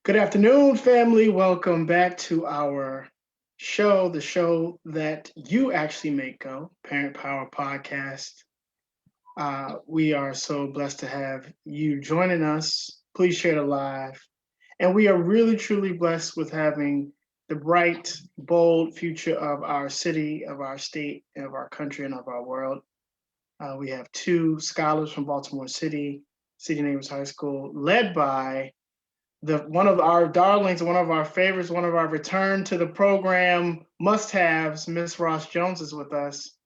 Good afternoon, family. Welcome back to our show, the show that you actually make go, Parent Power Podcast. We are so blessed to have you joining us. Please share the live. And we are really, truly blessed with having the bright, bold future of our city, of our state, of our country, and of our world. We have two scholars from Baltimore City, City Neighbors High School, led by one of our darlings, one of our favorites, one of our return to the program must-haves, Miss Ross-Jones is with us.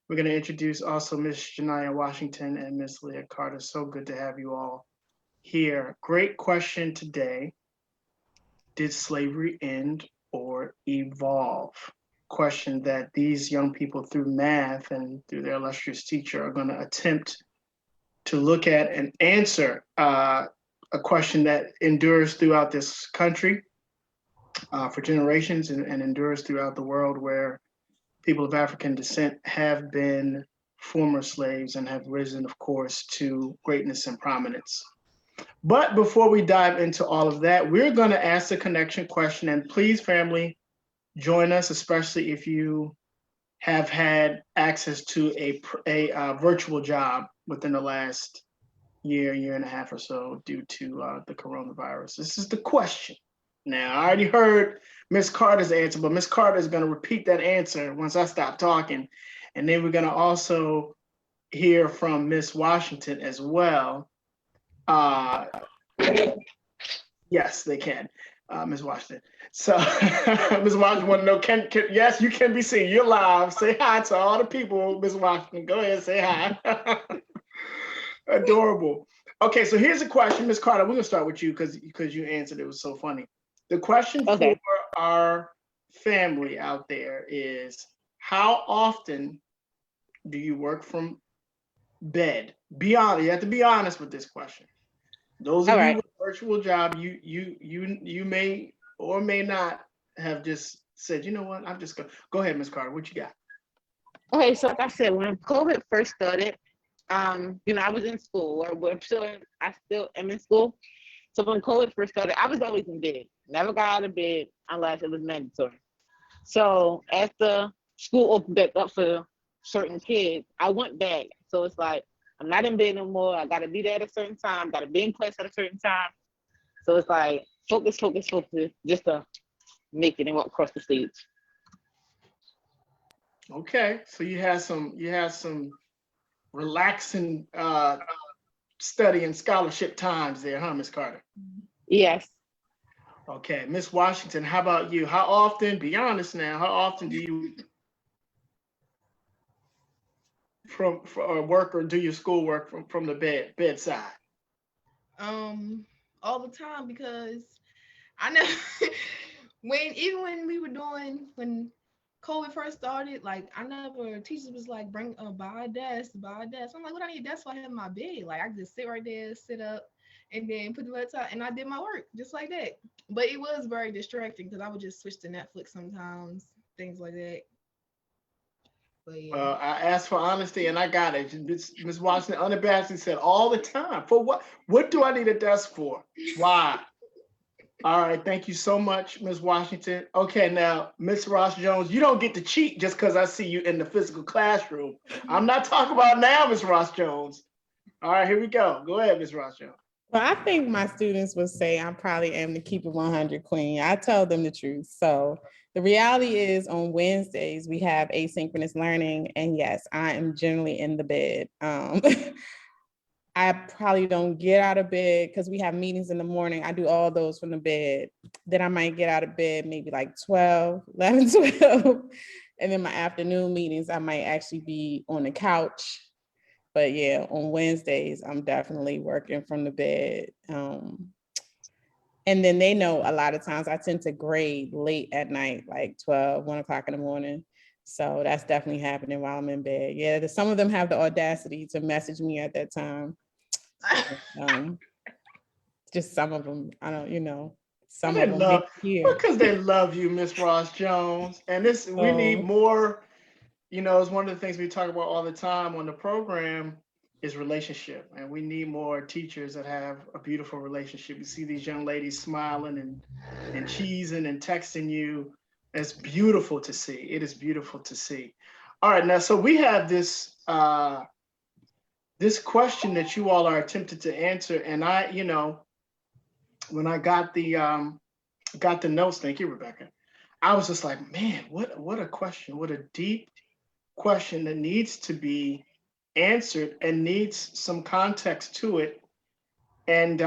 We're going to introduce also Miss Janiyah Washington and Miss Leah Carter. So good to have you all here. Great question today. Did slavery end or evolve? Question that these young people through math and through their illustrious teacher are going to attempt to look at and answer. A question that endures throughout this country for generations and endures throughout the world, where people of African descent have been former slaves and have risen, of course, to greatness and prominence. But before we dive into all of that, we're going to ask the connection question. And please, family, join us, especially if you have had access to a virtual job within the last year and a half or so due to the coronavirus. This is the question. Now, I already heard Miss Carter's answer, but Miss Carter is going to repeat that answer once I stop talking. And then we're going to also hear from Miss Washington as well. Yes, they can. Ms. Washington. So Ms. Washington want to know, yes, you can be seen. You're live. Say hi to all the people, Ms. Washington. Go ahead, say hi. Adorable. Okay, so here's a question, Ms. Carter. We're gonna start with you because you answered. It was so funny. The question for our family out there is: how often do you work from bed? Be honest. You have to be honest with this question. Those of you with a virtual job, you may or may not have just said, you know what, I'm just gonna go ahead, Ms. Carter. What you got? Okay, so like I said, when COVID first started, I was in school, or I still am in school. So when COVID first started, I was always in bed. Never got out of bed unless it was mandatory. So after school opened back up for certain kids, I went back. So it's like, I'm not in bed no more. I got to be there at a certain time. Got to be in class at a certain time. So it's like, focus, just to make it and walk across the stage. Okay, so you had some relaxing study and scholarship times there, huh, Miss Carter? Yes. Okay, Miss Washington, how about you? How often, be honest now, how often do you from work or do your schoolwork from the bedside? All the time, because I know when we were doing, when COVID first started, like, I never, teachers was like, bring buy a desk. I'm like, what I need a desk for? I have my bed. Like, I just sit right there, sit up, and then put the laptop, and I did my work just like that. But it was very distracting because I would just switch to Netflix sometimes, things like that. But yeah. I asked for honesty and I got it. Ms. Washington unabashedly said all the time. For what? What do I need a desk for? Why? All right, thank you so much, Ms. Washington. Okay, now, Ms. Ross-Jones, you don't get to cheat just because I see you in the physical classroom. I'm not talking about now, Ms. Ross-Jones. All right, here we go. Go ahead, Ms. Ross-Jones. Well, I think my students would say I probably am the keep it 100 queen. I tell them the truth. So the reality is on Wednesdays, we have asynchronous learning. And yes, I am generally in the bed. I probably don't get out of bed because we have meetings in the morning. I do all those from the bed. Then I might get out of bed maybe like 11, 12. And then my afternoon meetings, I might actually be on the couch. But yeah, on Wednesdays, I'm definitely working from the bed. And then they know a lot of times I tend to grade late at night, like 1 o'clock in the morning. So that's definitely happening while I'm in bed. Yeah, some of them have the audacity to message me at that time. Just some of them, I don't, some of them because they love you, Miss Ross-Jones. And we need more, it's one of the things we talk about all the time on the program is relationship. And we need more teachers that have a beautiful relationship. You see these young ladies smiling and cheesing and texting you. It's beautiful to see. It is beautiful to see. All right, now, so we have this question that you all are attempting to answer. And I, when I got the notes, thank you, Rebecca, I was just like, man, what a question. What a deep question that needs to be answered and needs some context to it. And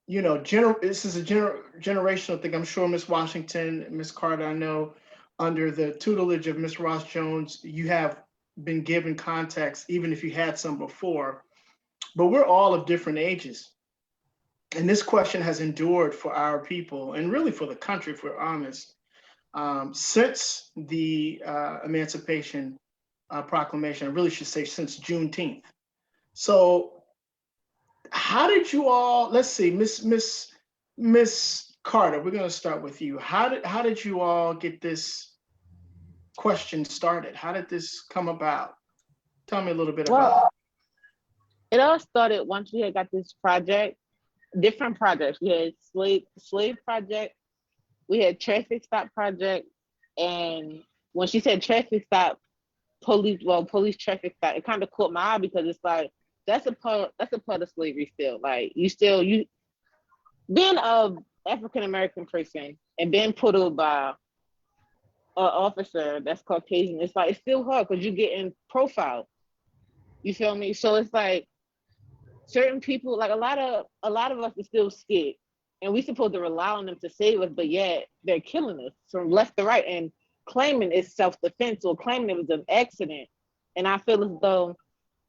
this is a generational thing. I'm sure Miss Washington, Miss Carter, I know under the tutelage of Miss Ross-Jones, you have been given context, even if you had some before. But we're all of different ages. And this question has endured for our people and really for the country, if we're honest, since the Emancipation Proclamation. I really should say since Juneteenth. So, how did you all? Let's see, Miss Carter. We're going to start with you. How did you all get this question started? How did this come about? Tell me a little bit about Well, it all started once we had got this project, different projects. We had slave project, we had traffic stop project, and when she said traffic stop, police traffic stop, it kind of caught my eye because it's like that's a part of slavery still. Like you being a African American person and being put over by an officer that's Caucasian, it's like it's still hard because you're getting profiled. You feel me? So it's like certain people, like a lot of us are still scared, and we supposed to rely on them to save us, but yet they're killing us from left to right and claiming it's self-defense or claiming it was an accident. And I feel as though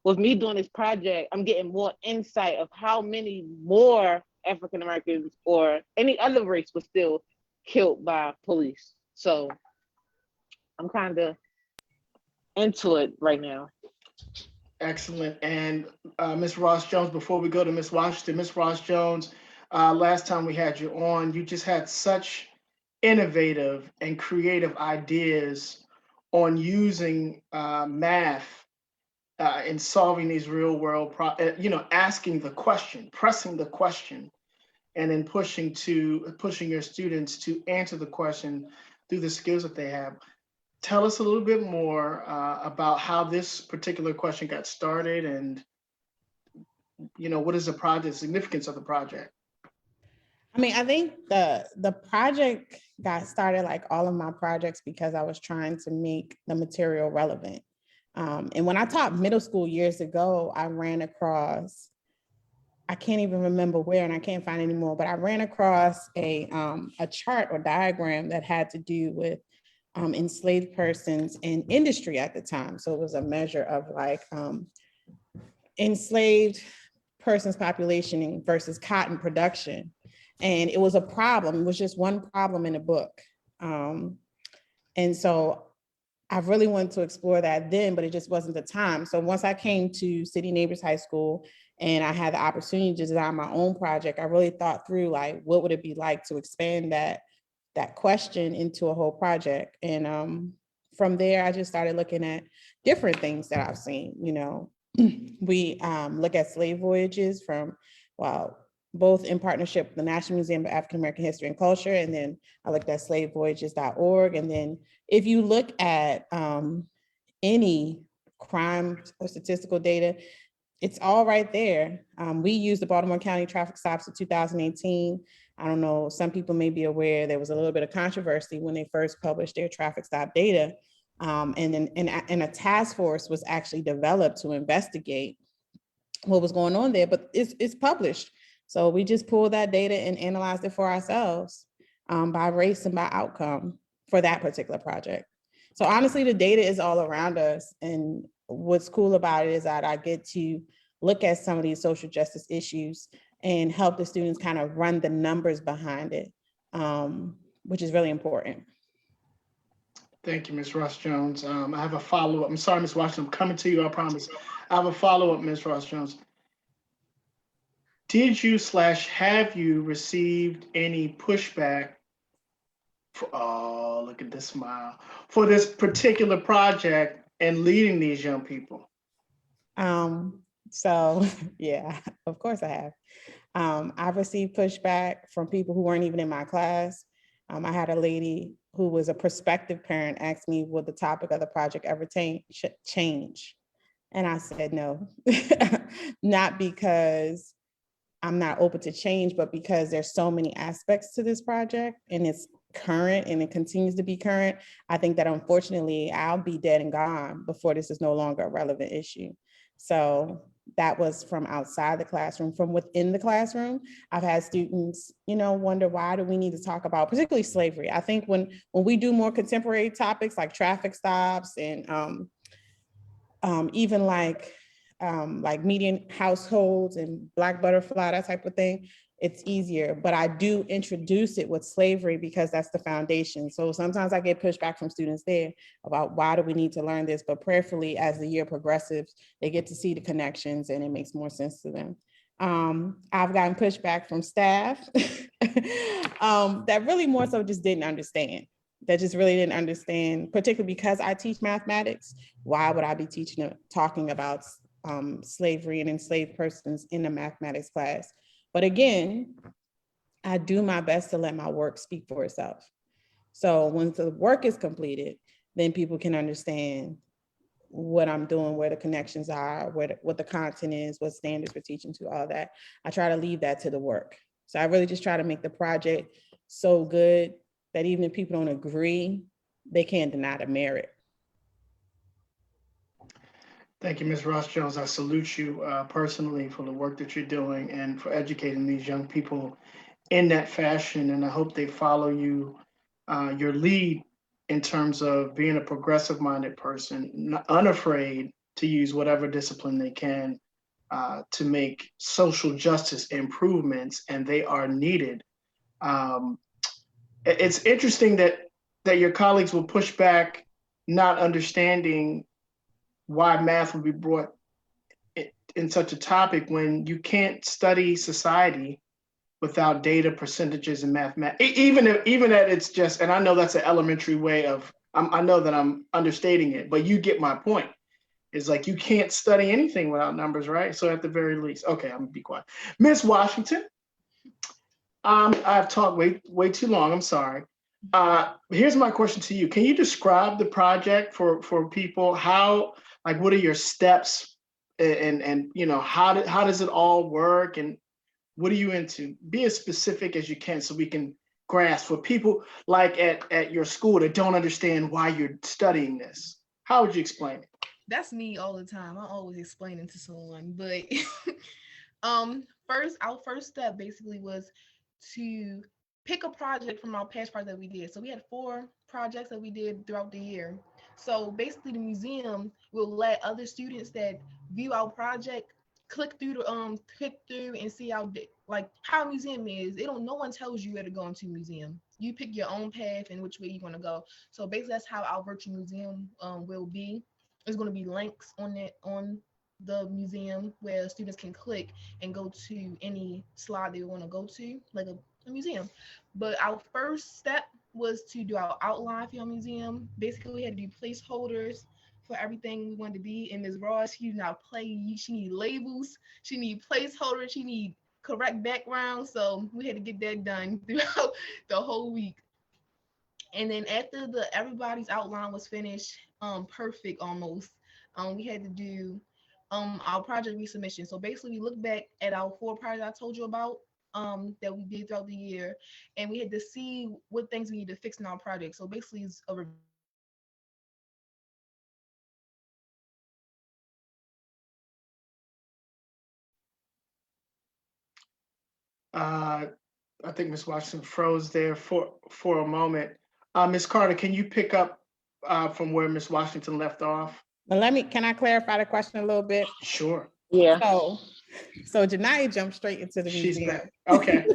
with me doing this project, I'm getting more insight of how many more African Americans or any other race was still killed by police. So I'm kind of into it right now. Excellent. And Ms. Ross-Jones, before we go to Ms. Washington, Ms. Ross-Jones, last time we had you on, you just had such innovative and creative ideas on using math in solving these real world asking the question, pressing the question, and then pushing your students to answer the question through the skills that they have. Tell us a little bit more about how this particular question got started, and what is the project, significance of the project. I mean, I think the project got started like all of my projects because I was trying to make the material relevant. And when I taught middle school years ago, I ran across, I can't even remember where, and I can't find anymore, but I ran across a chart or diagram that had to do with enslaved persons in industry at the time. So it was a measure of like enslaved persons population versus cotton production. And it was a problem. It was just one problem in the book. And so I really wanted to explore that then, but it just wasn't the time. So once I came to City Neighbors High School and I had the opportunity to design my own project, I really thought through like, what would it be like to expand that question into a whole project. And from there, I just started looking at different things that I've seen. We look at slave voyages from, both in partnership with the National Museum of African American History and Culture, and then I looked at slavevoyages.org. And then if you look at any crime or statistical data, it's all right there. We used the Baltimore County traffic stops in 2018. I don't know, some people may be aware there was a little bit of controversy when they first published their traffic stop data. And a task force was actually developed to investigate what was going on there, but it's published. So we just pulled that data and analyzed it for ourselves by race and by outcome for that particular project. So honestly, the data is all around us. And what's cool about it is that I get to look at some of these social justice issues and help the students kind of run the numbers behind it, which is really important. Thank you, Ms. Ross-Jones. I have a follow-up. I'm sorry, Ms. Washington, I'm coming to you, I promise. I have a follow-up, Ms. Ross-Jones. Did you / have you received any pushback oh, look at this smile, for this particular project and leading these young people? So yeah, of course I have. I've received pushback from people who weren't even in my class. I had a lady who was a prospective parent ask me, would the topic of the project ever change? And I said no, not because I'm not open to change, but because there's so many aspects to this project and it's current and it continues to be current. I think that unfortunately I'll be dead and gone before this is no longer a relevant issue. So that was from outside the classroom. From within the classroom, I've had students, wonder, why do we need to talk about particularly slavery? I think when we do more contemporary topics like traffic stops and even like median households and Black butterfly, that type of thing, it's easier. But I do introduce it with slavery because that's the foundation. So sometimes I get pushback from students there about why do we need to learn this, but prayerfully as the year progresses, they get to see the connections and it makes more sense to them. I've gotten pushback from staff that really more so just didn't understand. That just really didn't understand, particularly because I teach mathematics. Why would I be talking about slavery and enslaved persons in a mathematics class? But again, I do my best to let my work speak for itself. So when the work is completed, then people can understand what I'm doing, where the connections are, what the content is, what standards we're teaching to, all that. I try to leave that to the work. So I really just try to make the project so good that even if people don't agree, they can't deny the merit. Thank you, Ms. Ross-Jones. I salute you personally for the work that you're doing and for educating these young people in that fashion. And I hope they follow your lead in terms of being a progressive-minded person, unafraid to use whatever discipline they can to make social justice improvements, and they are needed. It's interesting that your colleagues will push back, not understanding why math would be brought in such a topic when you can't study society without data, percentages, and mathematics. Even that it's just, and I know that's an elementary way of, I know that I'm understating it, but you get my point. It's like you can't study anything without numbers, right? So at the very least, okay, I'm gonna be quiet. Ms. Washington, I've talked way too long. I'm sorry. Here's my question to you. Can you describe the project for people? What are your steps, and how does it all work, and what are you into? Be as specific as you can so we can grasp for people like at your school that don't understand why you're studying this. How would you explain it? That's me all the time. I always explaining to someone, but our first step basically was to pick a project from our past project that we did. So we had 4 projects that we did throughout the year. So basically, the museum will let other students that view our project click through and see how a museum is. No one tells you where to go into a museum. You pick your own path and which way you want to go. So basically, that's how our virtual museum will be. There's going to be links on the museum where students can click and go to any slide they want to go to, like a museum. But our first step was to do our outline for your museum. Basically, we had to do placeholders for everything we wanted to be. And Ms. Ross, she not play. She need labels. She need placeholders. She need correct background. So we had to get that done throughout the whole week. And then after everybody's outline was finished, perfect almost, we had to do our project resubmission. So basically, we looked back at our 4 projects I told you about that we did throughout the year, and we had to see what things we need to fix in our project. So basically, it's a review of our project. So we had to go through and see what things we need to fix in our project. Uh, I think Ms. Washington froze there for a moment. Ms. Carter, can you pick up from where Ms. Washington left off? But can I clarify the question a little bit? Sure. Yeah. So Janai jumped straight into the She's museum. back. Okay.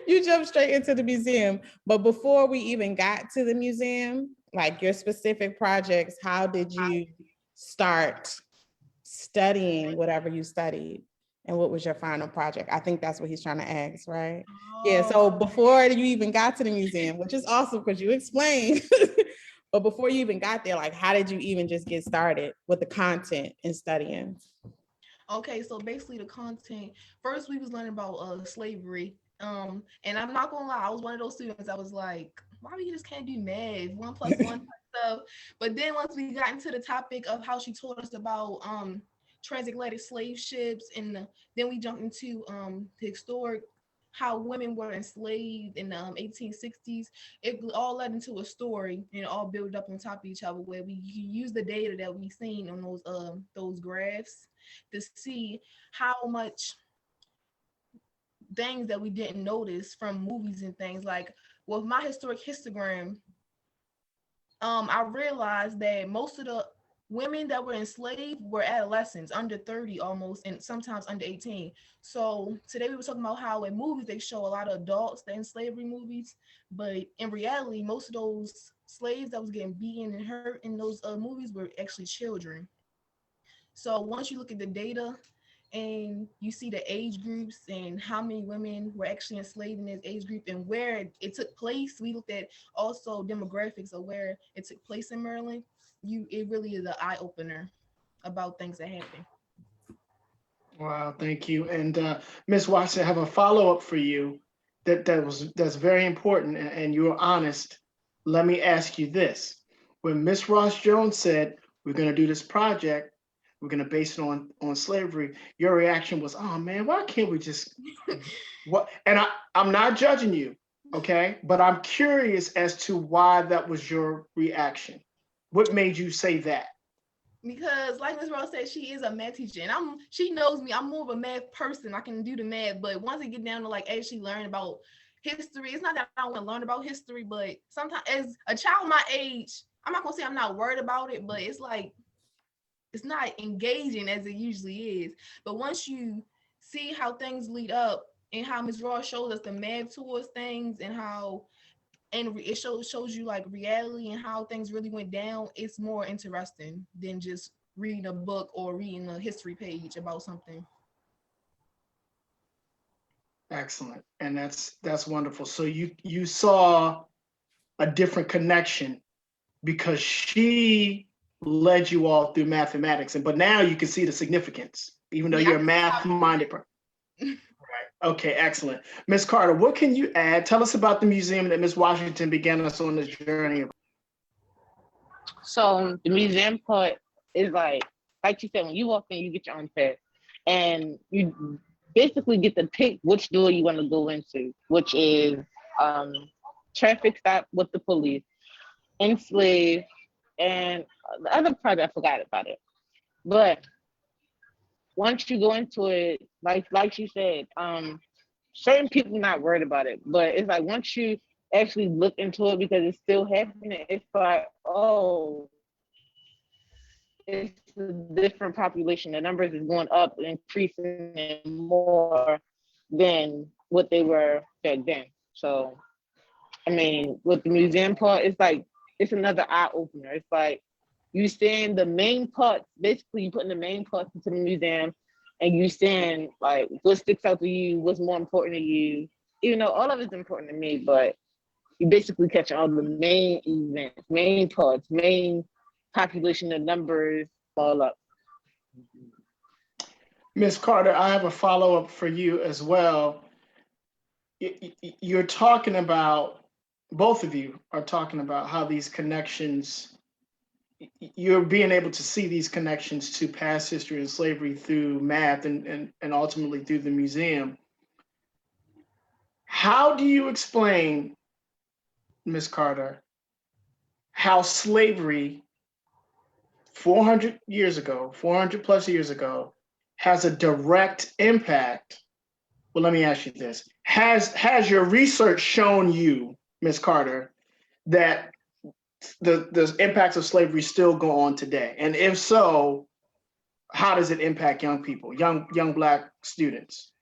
You jumped straight into the museum. But before we even got to the museum, like your specific projects, how did you start studying whatever you studied? And what was your final project? I think that's what he's trying to ask, right? Yeah, so before you even got to the museum, which is awesome because you explained, but before you even got there, like how did you even just get started with the content and studying? Okay, so basically the content. First, we was learning about slavery. And I'm not gonna lie, I was one of those students. I was like, why we just can't do math, 1+1 type stuff. But then once we got into the topic of how she told us about transatlantic slave ships, and then we jumped into the historic how women were enslaved in the 1860s. It all led into a story and it all built up on top of each other where we use the data that we seen on those graphs to see how much things that we didn't notice from movies and things. Like with my historic histogram, I realized that most of the women that were enslaved were adolescents, under 30 almost, and sometimes under 18. So today we were talking about how in movies they show a lot of adults that in slavery movies, but in reality, most of those slaves that was getting beaten and hurt in those movies were actually children. So once you look at the data and you see the age groups and how many women were actually enslaved in this age group and where it took place, we looked at also demographics of where it took place in Maryland. It really is an eye opener about things that happen. Wow, thank you. And Ms. Watson, I have a follow up for you that's very important, and you were honest. Let me ask you this: when Miss Ross Jones said we're going to do this project, we're going to base it on slavery, your reaction was, "Oh man, why can't we just what?" And I'm not judging you, okay, but I'm curious as to why that was your reaction. What made you say that? Because like Ms. Rose said, she is a math teacher, and she knows me. I'm more of a math person. I can do the math, but once it get down to like actually learn about history, it's not that I don't want to learn about history, but sometimes as a child my age, I'm not gonna say I'm not worried about it, but it's like it's not engaging as it usually is. But once you see how things lead up and how Ms. Ross shows us the math towards things and how and it shows you like reality and how things really went down, it's more interesting than just reading a book or reading a history page about something. Excellent. And that's wonderful. So you saw a different connection because she led you all through mathematics, and but now you can see the significance, even though Yeah, you're a math-minded person. Right. Okay, excellent. Miss Carter, what can you add? Tell us about the museum that Miss Washington began us on this journey. So the museum part is like you said, when you walk in, you get your own pass, and you basically get to pick which door you want to go into, which is um, traffic stop with the police, enslaved, and the other part I forgot about it. But once you go into it, like you said, certain people not worried about it, but it's like once you actually look into it because it's still happening, it's like, oh, it's a different population. The numbers is going up and increasing and more than what they were back then. So I mean, with the museum part, it's like it's another eye opener. It's like you seeing the main parts, basically you putting the main parts into the museum and you seeing like what sticks out to you, what's more important to you. Even though all of it's important to me, but you basically catch all the main events, main parts, main population, the numbers, all up. Miss Carter, I have a follow-up for you as well. You're talking about, both of you are talking about how these connections, you're being able to see these connections to past history and slavery through math and ultimately through the museum. How do you explain, Miss Carter, how slavery 400 years ago, 400 plus years ago, has a direct impact? Well, let me ask you this. Has your research shown you, Ms. Carter, that the impacts of slavery still go on today? And if so, how does it impact young people, young Black students?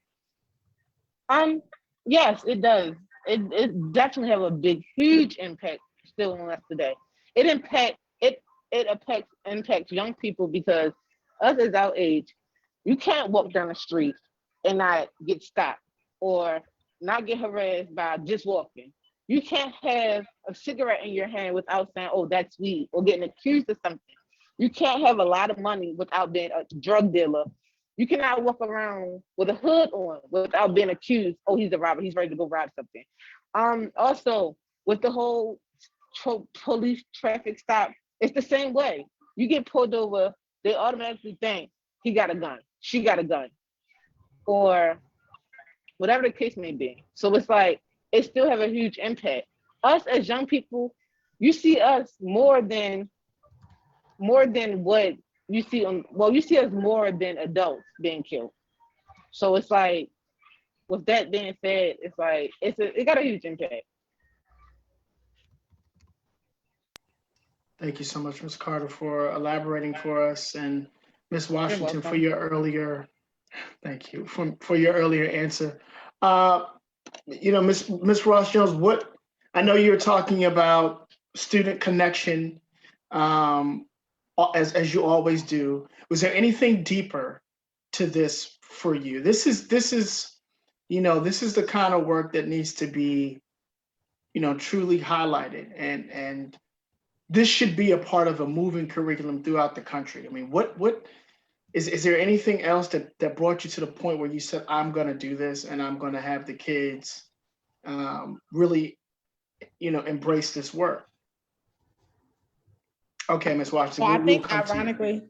Um, yes, it does. It definitely have a big, huge impact still on us today. It impact it impacts young people because us as our age, you can't walk down the street and not get stopped or not get harassed by just walking. You can't have a cigarette in your hand without saying, "Oh, that's weed," or getting accused of something. You can't have a lot of money without being a drug dealer. You cannot walk around with a hood on without being accused. Oh, he's a robber. He's ready to go rob something. Also, with the whole police traffic stop, it's the same way. You get pulled over, they automatically think he got a gun, she got a gun, or whatever the case may be. So it's like it still have a huge impact. Us as young people, you see us more than what you see on. Well, you see us more than adults being killed. So it's like, with that being said, it's like it got a huge impact. Thank you so much, Ms. Carter, for elaborating for us, and Ms. You're Washington for welcome. your earlier. Thank you for your earlier answer. Uh, Ms. Ross-Jones, what I know you're talking about student connection, um, as you always do. Was there anything deeper to this for you? This is this is the kind of work that needs to be truly highlighted, and this should be a part of a moving curriculum throughout the country. I mean, what is there anything else that brought you to the point where you said, I'm going to do this and I'm going to have the kids really, embrace this work? Okay, Ms. Washington, So I we'll think come to you.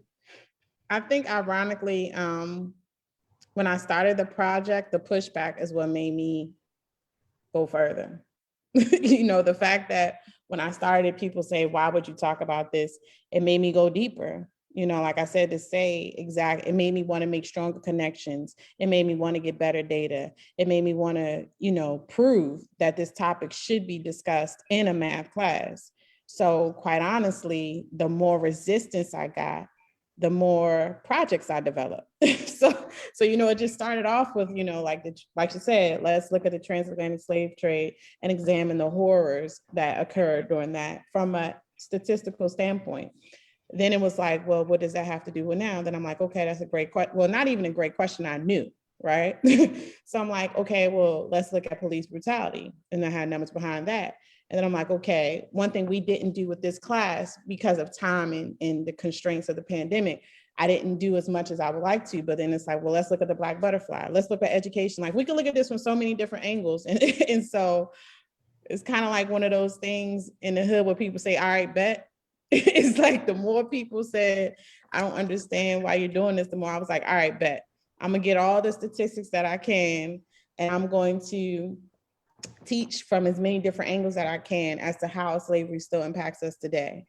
ironically, when I started the project, the pushback is what made me go further. The fact that when I started, people say, why would you talk about this? It made me go deeper. Like I said, it made me want to make stronger connections. It made me want to get better data. It made me want to, prove that this topic should be discussed in a math class. So quite honestly, the more resistance I got, the more projects I developed. so, it just started off with, like you said, let's look at the transatlantic slave trade and examine the horrors that occurred during that from a statistical standpoint. Then it was like, well, what does that have to do with now? Then I'm like, okay, that's a great question. Well, not even a great question, I knew, right? So I'm like, okay, well, let's look at police brutality. And I had numbers behind that. And then I'm like, okay, one thing we didn't do with this class because of time and the constraints of the pandemic, I didn't do as much as I would like to, but then it's like, well, let's look at the Black butterfly. Let's look at education. Like we can look at this from so many different angles. And so it's kind of like one of those things in the hood where people say, all right, bet. It's like the more people said, I don't understand why you're doing this, the more I was like, all right, bet. I'm gonna get all the statistics that I can, and I'm going to teach from as many different angles that I can as to how slavery still impacts us today.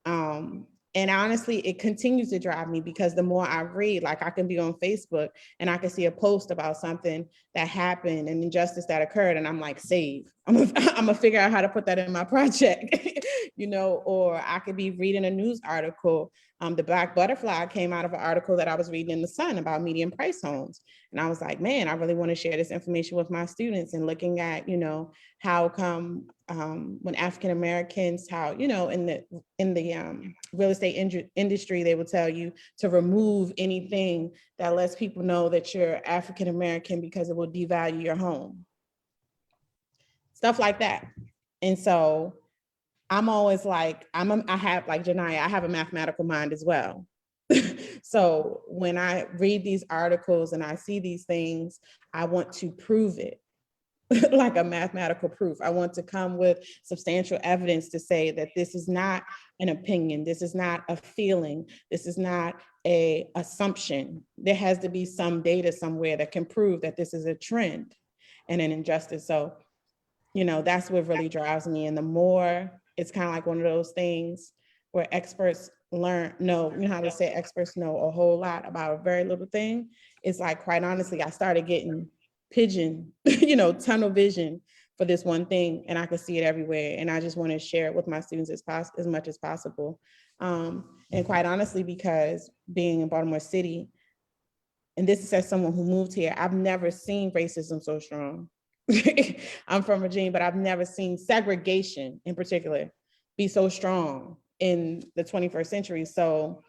And honestly, it continues to drive me because the more I read, like I can be on Facebook and I can see a post about something that happened, an injustice that occurred, and I'm like, save. I'm gonna figure out how to put that in my project, or I could be reading a news article. The Black butterfly came out of an article that I was reading in the Sun about median price homes. And I was like, man, I really want to share this information with my students, and looking at, how come when African Americans, how, in the real estate industry, they will tell you to remove anything that lets people know that you're African American because it will devalue your home. Stuff like that. And so I'm always like, I have, like Janiyah, I have a mathematical mind as well. So when I read these articles and I see these things, I want to prove it. Like a mathematical proof. I want to come with substantial evidence to say that this is not an opinion. This is not a feeling. This is not an assumption. There has to be some data somewhere that can prove that this is a trend and an injustice. So, that's what really drives me. And the more, it's kind of like one of those things where experts know how to say experts know a whole lot about a very little thing. It's like, quite honestly, I started getting tunnel vision for this one thing, and I can see it everywhere. And I just want to share it with my students as much as possible. And quite honestly, because being in Baltimore City, and this is as someone who moved here, I've never seen racism so strong. I'm from Virginia, but I've never seen segregation in particular be so strong in the 21st century. So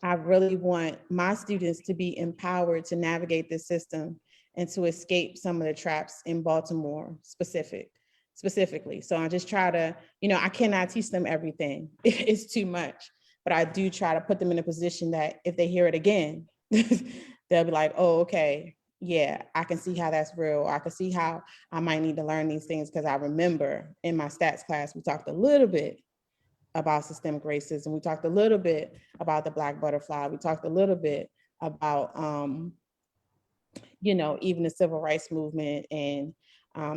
I really want my students to be empowered to navigate this system and to escape some of the traps in Baltimore specifically. So I just try to, I cannot teach them everything. It's too much, but I do try to put them in a position that if they hear it again, they'll be like, oh, okay, yeah, I can see how that's real. I can see how I might need to learn these things, because I remember in my stats class, we talked a little bit about systemic racism. We talked a little bit about the Black butterfly. We talked a little bit about, even the civil rights movement and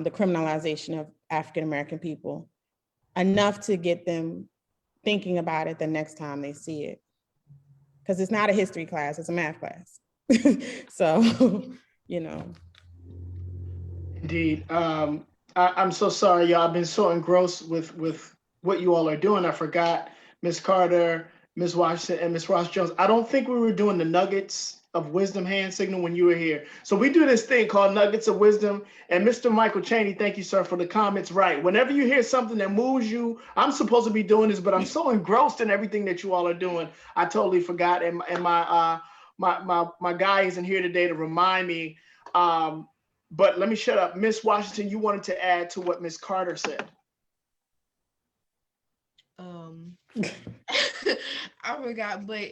the criminalization of African-American people, enough to get them thinking about it the next time they see it. Because it's not a history class, it's a math class. So, Indeed. I'm so sorry, y'all. I've been so engrossed with what you all are doing. I forgot Miss Carter, Miss Washington, and Miss Ross-Jones. I don't think we were doing the nuggets of wisdom hand signal when you were here. So we do this thing called nuggets of wisdom. And Mr. Michael Chaney, thank you, sir, for the comments. Right. Whenever you hear something that moves you, I'm supposed to be doing this, but I'm so engrossed in everything that you all are doing, I totally forgot. And my guy isn't here today to remind me. But let me shut up. Miss Washington, you wanted to add to what Miss Carter said. I forgot, but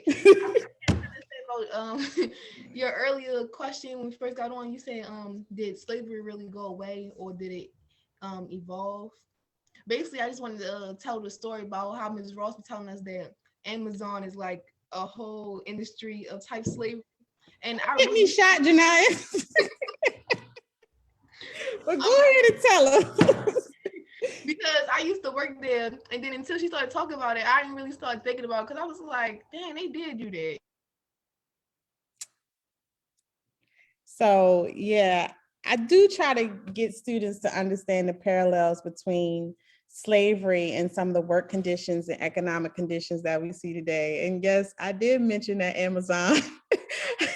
your earlier question when we first got on, you said, did slavery really go away or did it evolve? Basically, I just wanted to tell the story about how Ms. Ross was telling us that Amazon is like a whole industry of type slavery. And I get me shot, Janiyah. But go ahead and tell her. Because I used to work there, and then until she started talking about it, I didn't really start thinking about it, because I was like, dang, they did do that. So yeah, I do try to get students to understand the parallels between slavery and some of the work conditions and economic conditions that we see today. And yes, I did mention that Amazon.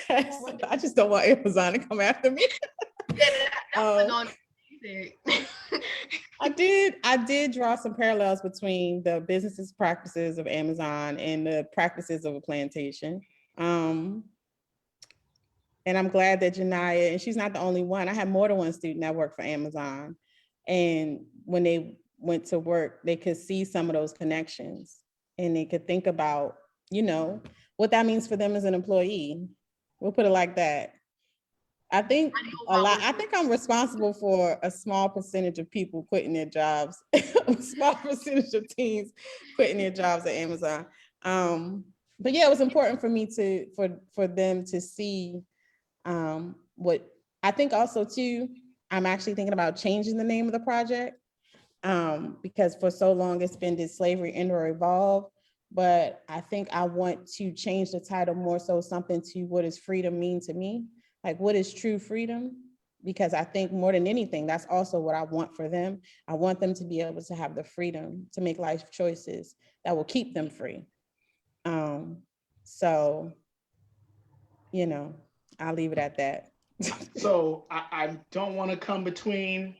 I just don't want Amazon to come after me. I did draw some parallels between the business practices of Amazon and the practices of a plantation. And I'm glad that Janiyah, and she's not the only one. I had more than one student that worked for Amazon. And when they went to work, they could see some of those connections and they could think about, what that means for them as an employee. We'll put it like that. I think I'm responsible for a small percentage of people quitting their jobs, a small percentage of teens quitting their jobs at Amazon. But yeah, it was important for me for them to see what I think also too, I'm actually thinking about changing the name of the project because for so long it's been Did Slavery End or Evolve? But I think I want to change the title more so something to what does freedom mean to me? Like what is true freedom? Because I think more than anything, that's also what I want for them. I want them to be able to have the freedom to make life choices that will keep them free. So, I'll leave it at that. So I don't want to come between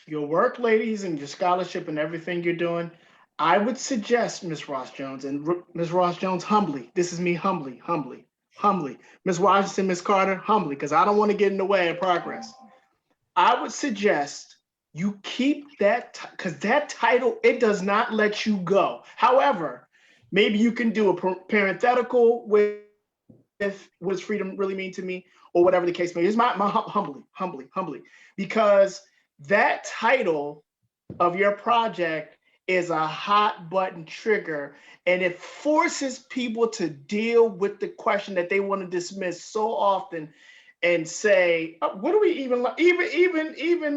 your work, ladies, and your scholarship and everything you're doing. I would suggest, Ms. Ross-Jones, and Ms. Ross-Jones, humbly, this is me humbly, Ms. Washington, Ms. Carter, humbly, because I don't want to get in the way of progress. I would suggest you keep that, because that title, it does not let you go. However, maybe you can do a parenthetical with what does freedom really mean to me, or whatever the case may be. It's my humbly, because that title of your project is a hot button trigger, and it forces people to deal with the question that they want to dismiss so often and say, oh, what do we even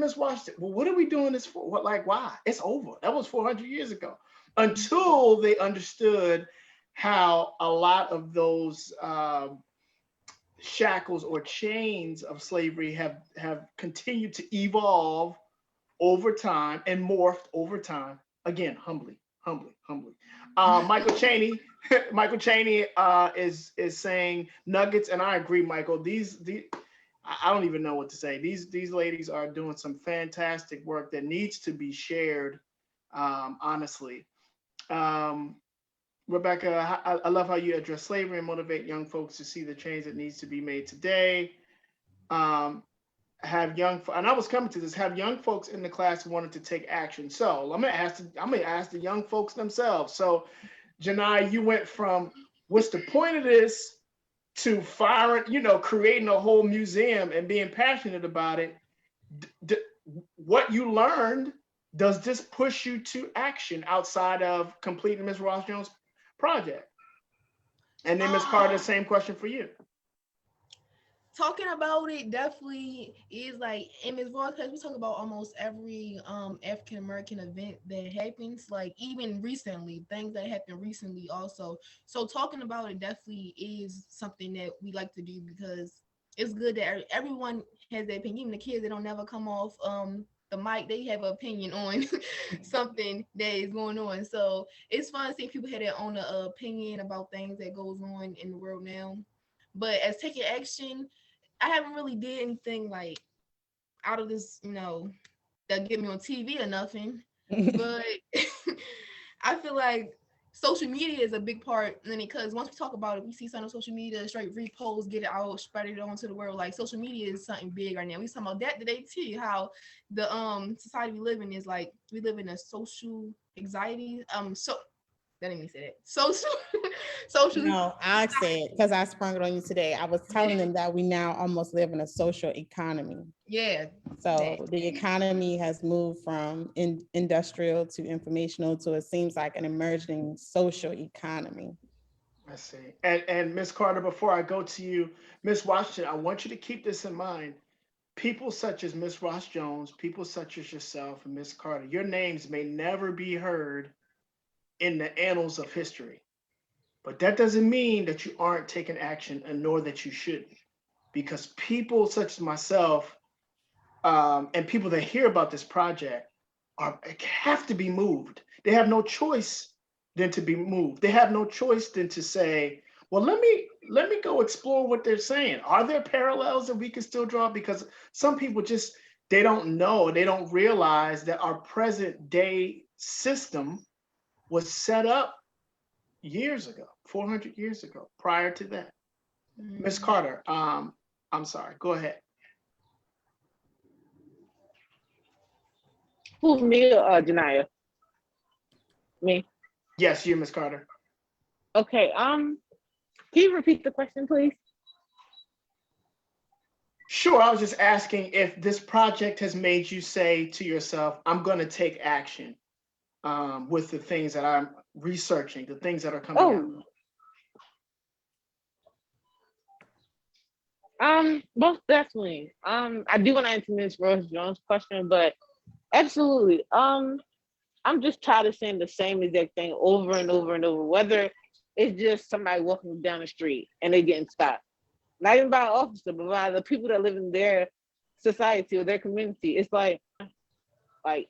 Miss Washington, well, what are we doing this for? What, like, why? It's over. That was 400 years ago. Until they understood how a lot of those shackles or chains of slavery have continued to evolve over time and morphed over time. Again, humbly. Michael Chaney, is saying nuggets, and I agree, Michael. These I don't even know what to say. These ladies are doing some fantastic work that needs to be shared. Honestly, Rebecca, I love how you address slavery and motivate young folks to see the change that needs to be made today. Have young, and I was coming to this, have young folks in the class who wanted to take action. So I'm gonna ask the young folks themselves. So Janiyah, you went from what's the point of this to creating a whole museum and being passionate about it. What you learned, does this push you to action outside of completing Ms. Ross-Jones' project? And then Ms. Carter, same question for you. Talking about it definitely is like in Ms. Ross, because we talk about almost every African American event that happens, like even recently, things that happened recently also. So talking about it definitely is something that we like to do because it's good that everyone has their opinion. Even the kids, they don't never come off the mic, they have an opinion on something that is going on. So it's fun to see people have their own opinion about things that goes on in the world now. But as taking action, I haven't really did anything like out of this, that get me on TV or nothing. But I feel like social media is a big part in it because once we talk about it, we see something on social media, straight repost, get it out, spread it on to the world. Like social media is something big right now. We talking about that today too, how the society we live in is like we live in a social anxiety. So that didn't mean to say that. Social. No, I said because I sprung it on you today. I was telling them that we now almost live in a social economy. Yeah. So the economy has moved from industrial to informational to it seems like an emerging social economy. I see. And Ms. Carter, before I go to you, Ms. Washington, I want you to keep this in mind. People such as Ms. Ross-Jones, people such as yourself and Ms. Carter, your names may never be heard in the annals of history. But that doesn't mean that you aren't taking action, and nor that you shouldn't. Because people such as myself and people that hear about this project have to be moved. They have no choice than to be moved. They have no choice than to say, well, let me go explore what they're saying. Are there parallels that we can still draw? Because some people just, they don't know, they don't realize that our present day system was set up years ago, 400 years ago, prior to that. Ms. Carter, I'm sorry, go ahead. Who, me or Janaya? Me. Yes, you, Ms. Carter. Okay. Can you repeat the question, please? Sure, I was just asking if this project has made you say to yourself, I'm going to take action with the things that I'm researching, the things that are coming out. Most definitely. I do want to answer Ms. Ross-Jones' question, but absolutely. I'm just tired of saying the same exact thing over and over and over, whether it's just somebody walking down the street and they getting stopped. Not even by an officer, but by the people that live in their society or their community. It's like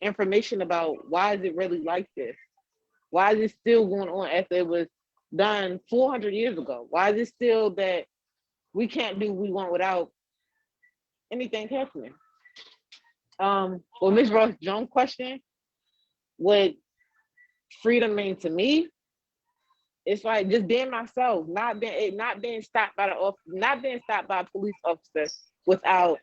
information about why is it really like this? Why is it still going on after it was done 400 years ago? Why is it still that we can't do what we want without anything happening? Well, Ms. Ross-Jones' question, what freedom mean to me, it's like just being myself, not being stopped by not being stopped by a police officer without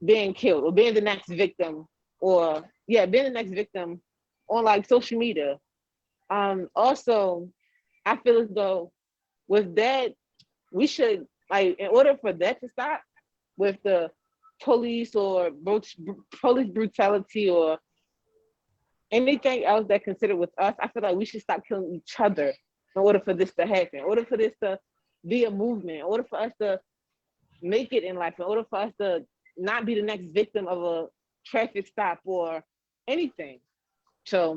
being killed or being the next victim, or being the next victim on like social media. Also, I feel as though with that, we should, like, in order for that to stop, with the police or police brutality or anything else that considered with us, I feel like we should stop killing each other in order for this to happen, in order for this to be a movement, in order for us to make it in life, in order for us to not be the next victim of a traffic stop or anything. So,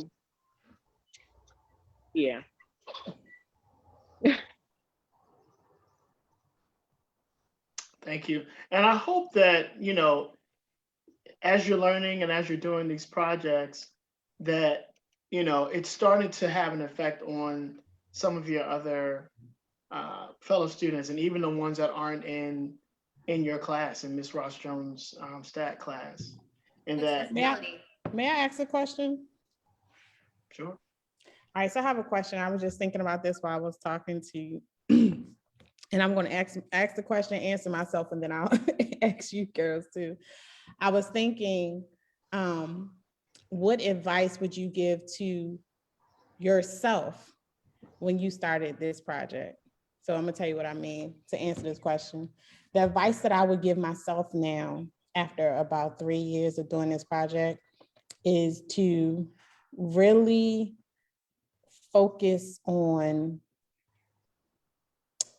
yeah. Thank you. And I hope that, as you're learning and as you're doing these projects, that, it's starting to have an effect on some of your other fellow students, and even the ones that aren't in your class, in Miss Ross-Jones' stat class. And that, may I ask a question? Sure. All right, so I have a question. I was just thinking about this while I was talking to you. And I'm going to ask the question, answer myself, and then I'll ask you girls too. I was thinking, what advice would you give to yourself when you started this project? So I'm gonna tell you what I mean to answer this question. The advice that I would give myself now, after about 3 years of doing this project, is to really focus on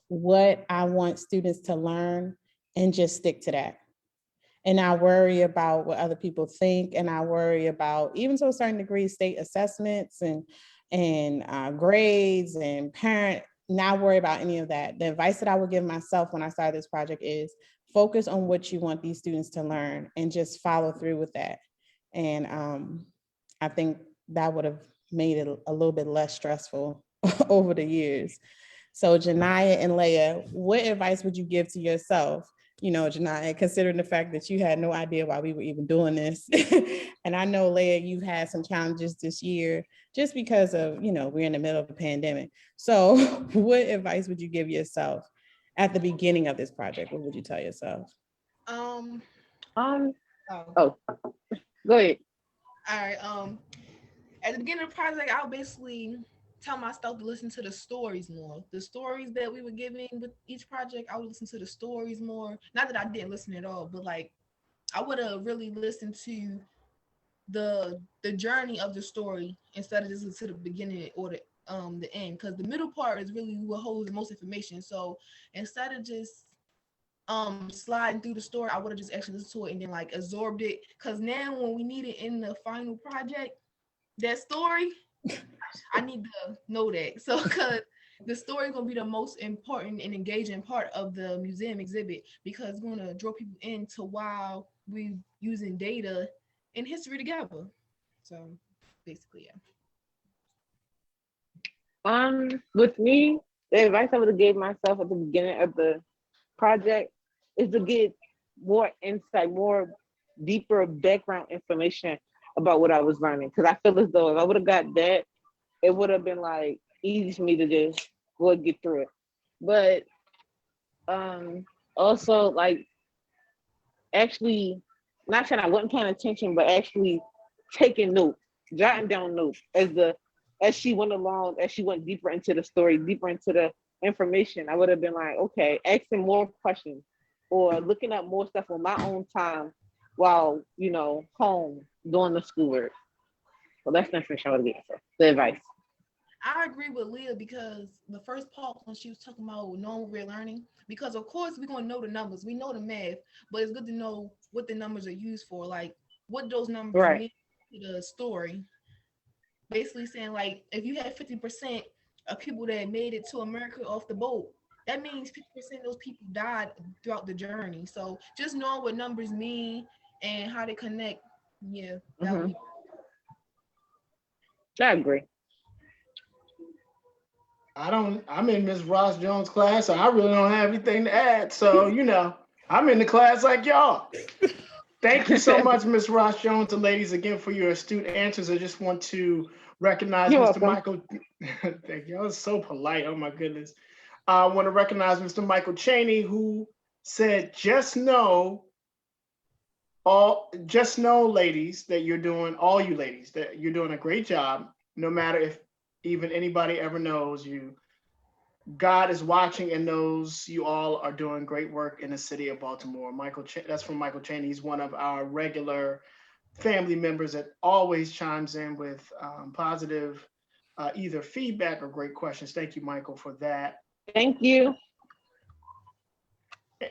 what I want students to learn and just stick to that. And I worry about what other people think, and I worry about, even to a certain degree, state assessments and grades and parent, not worry about any of that. The advice that I would give myself when I started this project is focus on what you want these students to learn and just follow through with that. And I think that would have made it a little bit less stressful over the years. So Janiyah and Leah, what advice would you give to yourself? You know, Janiyah, considering the fact that you had no idea why we were even doing this. And I know, Leah, you've had some challenges this year just because of, you know, we're in the middle of a pandemic. So what advice would you give yourself at the beginning of this project? What would you tell yourself? Oh. Go ahead. All right. At the beginning of the project, I'll basically tell myself to listen to the stories more. The stories that we were giving with each project, I would listen to the stories more. Not that I didn't listen at all, but like I would have really listened to the journey of the story instead of just listen to the beginning or the end. Because the middle part is really what holds the most information. So instead of just sliding through the story, I would have just actually listened to it and then like absorbed it. Because now when we need it in the final project, that story, I need to know that. So because the story is going to be the most important and engaging part of the museum exhibit, because it's going to draw people into while we're using data and history together. So basically, yeah. With me, the advice I would have gave myself at the beginning of the project is to get more insight, more deeper background information about what I was learning. Because I feel as though if I would have got that, it would have been like easy for me to just go and get through it. But also like actually, not saying I wasn't paying attention, but actually taking notes, jotting down notes as she went along, as she went deeper into the story, deeper into the information. I would have been like, okay, asking more questions or looking up more stuff on my own time while, you know, home doing the schoolwork. So that's the information I would get for the advice. I agree with Leah because the first part when she was talking about knowing we're learning, because of course we're gonna know the numbers, we know the math, but it's good to know what the numbers are used for, like what those numbers Right. mean to the story. Basically saying like if you had 50% of people that made it to America off the boat, that means 50% of those people died throughout the journey. So just knowing what numbers mean and how they connect, yeah, that would be. I agree. I'm in Miss Ross-Jones' class, so I really don't have anything to add. So, you know, I'm in the class like y'all. Thank you so much, Miss Ross-Jones, and ladies, again, for your astute answers. I just want to recognize You're Mr. welcome. Michael. Thank you. I was so polite. Oh, my goodness. I want to recognize Mr. Michael Cheney, who said, just know, ladies, that you're doing, all you ladies, that you're doing a great job, no matter if even anybody ever knows you. God is watching and knows you all are doing great work in the city of Baltimore. That's from Michael Cheney. He's one of our regular family members that always chimes in with positive either feedback or great questions. Thank you, Michael, for that. Thank you.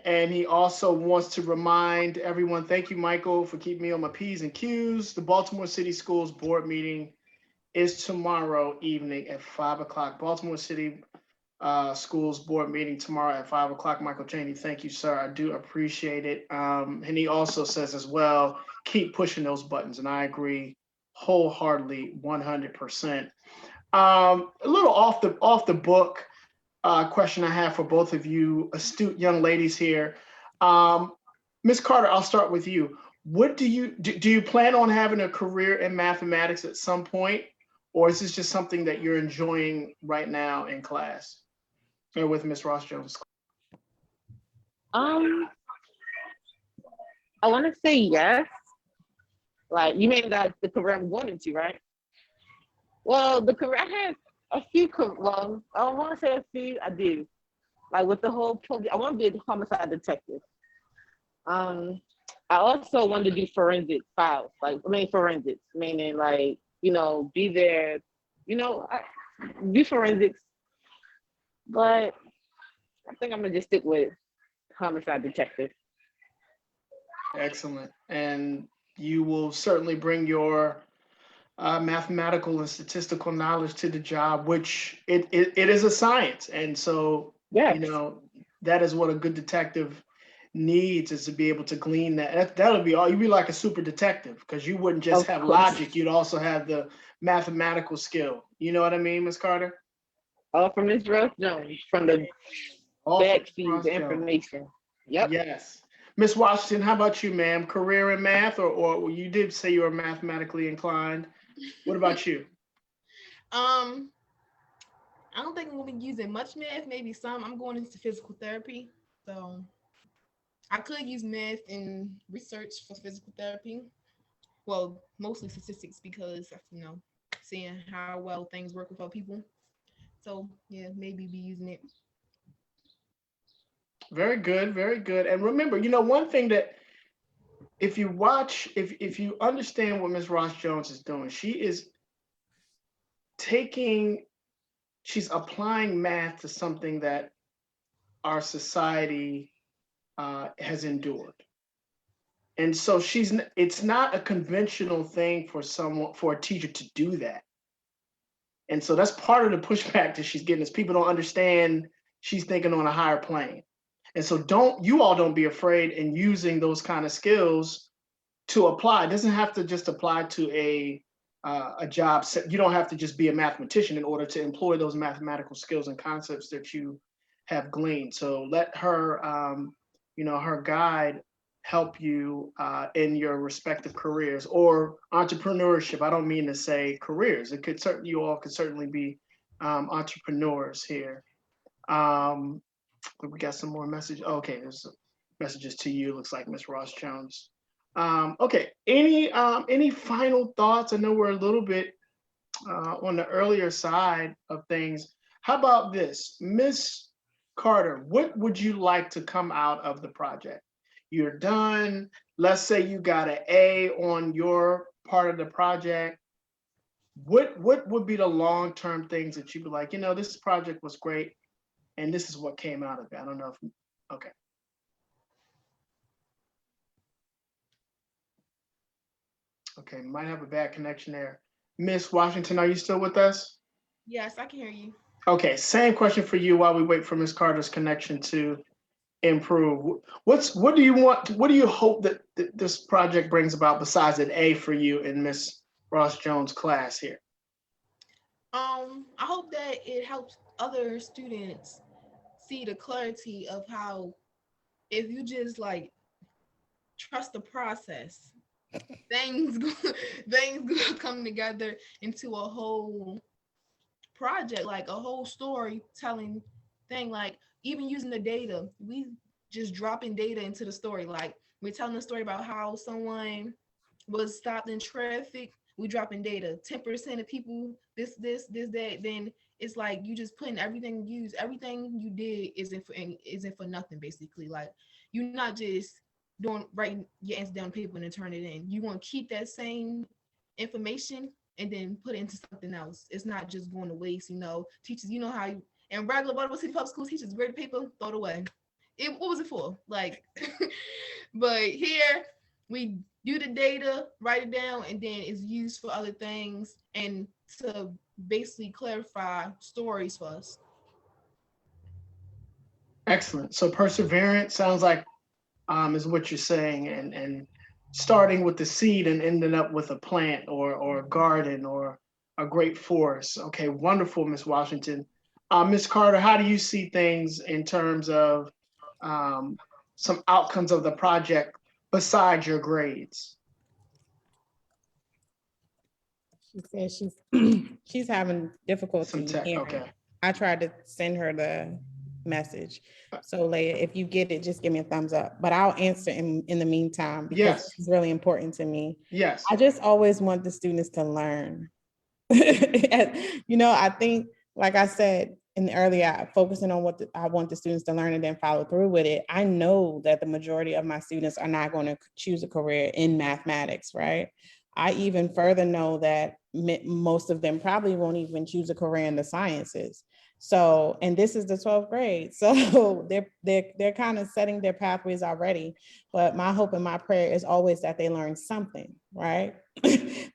And he also wants to remind everyone, thank you, Michael, for keeping me on my P's and Q's. The Baltimore City Schools board meeting is tomorrow evening at 5 o'clock. Baltimore City Schools board meeting tomorrow at 5 o'clock. Michael Cheney, thank you, sir. I do appreciate it. And he also says as well, keep pushing those buttons. And I agree wholeheartedly, 100%. A little off the book question I have for both of you astute young ladies here. Ms. Carter, I'll start with you. What do you plan on having a career in mathematics at some point, or is this just something that you're enjoying right now in class or with Ms. Ross-Jones? I want to say yes. Like you mean that the career I'm going into, right? Well, the career I had a few. Well, I don't want to say a few. I do. Like with the whole police, I want to be a homicide detective. Um, I also wanted to do forensic files, forensics, meaning like, be there, do forensics. But I think I'm gonna just stick with homicide detective. Excellent. And you will certainly bring your mathematical and statistical knowledge to the job, which it is a science. And so, Yes. you know, that is what a good detective needs, is to be able to glean that'll be all. You'd be like a super detective, because you wouldn't just Of have course. logic, you'd also have the mathematical skill. You know what I mean, Miss Carter? All from Ms. Ross-Jones, from the All from backseat, the Ross-Jones. information. Yep. Yes. Miss Washington, how about you, ma'am? Career in math, or you did say you were mathematically inclined. What about you? I don't think I'm gonna be using much math. Maybe some. I'm going into physical therapy, so I could use math in research for physical therapy. Well, mostly statistics because seeing how well things work with other people. So yeah, maybe be using it. Very good, very good. And remember, one thing that, if you watch, if you understand what Miss Ross-Jones is doing, taking, she's applying math to something that our society has endured. And so it's not a conventional thing for a teacher to do that. And so that's part of the pushback that she's getting, is people don't understand she's thinking on a higher plane. And so don't be afraid in using those kind of skills to apply. It doesn't have to just apply to a job set. You don't have to just be a mathematician in order to employ those mathematical skills and concepts that you have gleaned. So let her, her guide help you in your respective careers or entrepreneurship. I don't mean to say careers. You all could certainly be entrepreneurs here. We got some more messages. Okay, there's messages to you. Looks like Miss Ross-Jones. Okay, any final thoughts? I know we're a little bit on the earlier side of things. How about this, Miss Carter? What would you like to come out of the project? You're done. Let's say you got an A on your part of the project. What would be the long-term things that you'd be like, this project was great, and this is what came out of it? I don't know if, okay. Okay, might have a bad connection there. Miss Washington, are you still with us? Yes, I can hear you. Okay, same question for you while we wait for Miss Carter's connection to improve. What do you want? What do you hope that this project brings about besides an A for you in Miss Ross-Jones' class here? I hope that it helps other students see the clarity of how, if you just like trust the process, things gonna come together into a whole project, like a whole storytelling thing. Like even using the data, we just dropping data into the story. Like we're telling a story about how someone was stopped in traffic. We dropping data. 10% of people that. Then it's like you just putting everything you did isn't for nothing basically. Like you're not just writing your answer down on paper and then turn it in. You want to keep that same information and then put it into something else. It's not just going to waste. Teachers, how you in regular Baltimore City public schools, teachers grade the paper, throw it away. What was it for? Like, but here we do the data, write it down, and then it's used for other things and to basically clarify stories for us. Excellent. So perseverance sounds like is what you're saying, and starting with the seed and ending up with a plant or a garden or a great forest. Okay, wonderful, Miss Washington. Miss Carter, how do you see things in terms of some outcomes of the project besides your grades? She says she's having difficulty hearing. Okay. I tried to send her the message. So Leah, if you get it, just give me a thumbs up. But I'll answer in the meantime because it's really important to me. Yes. I just always want the students to learn. I think, like I said, in the earlier, focusing on what I want the students to learn and then follow through with it, I know that the majority of my students are not going to choose a career in mathematics, right? I even further know that most of them probably won't even choose a career in the sciences. So, and this is the 12th grade. So they're kind of setting their pathways already. But my hope and my prayer is always that they learn something, right?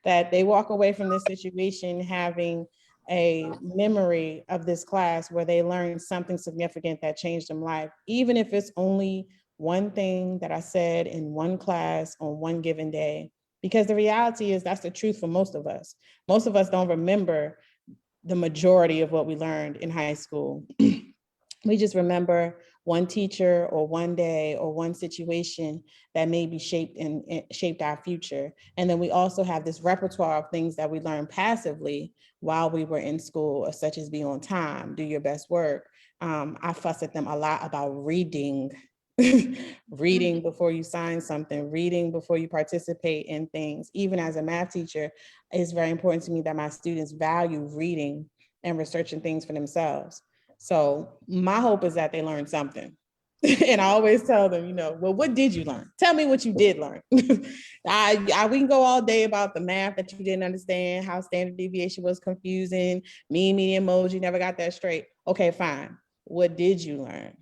That they walk away from this situation having a memory of this class where they learned something significant that changed them life, even if it's only one thing that I said in one class on one given day. Because the reality is that's the truth for most of us. Most of us don't remember the majority of what we learned in high school. We just remember one teacher or one day or one situation that maybe shaped our future. And then we also have this repertoire of things that we learned passively while we were in school, such as be on time, do your best work. I fuss at them a lot about reading. Reading before you sign something, reading before you participate in things. Even as a math teacher, it's very important to me that my students value reading and researching things for themselves. So my hope is that they learn something. And I always tell them, you know, well, what did you learn? Tell me what you did learn. We can go all day about the math that you didn't understand, how standard deviation was confusing, mean, median, mode, you never got that straight. Okay, fine. What did you learn?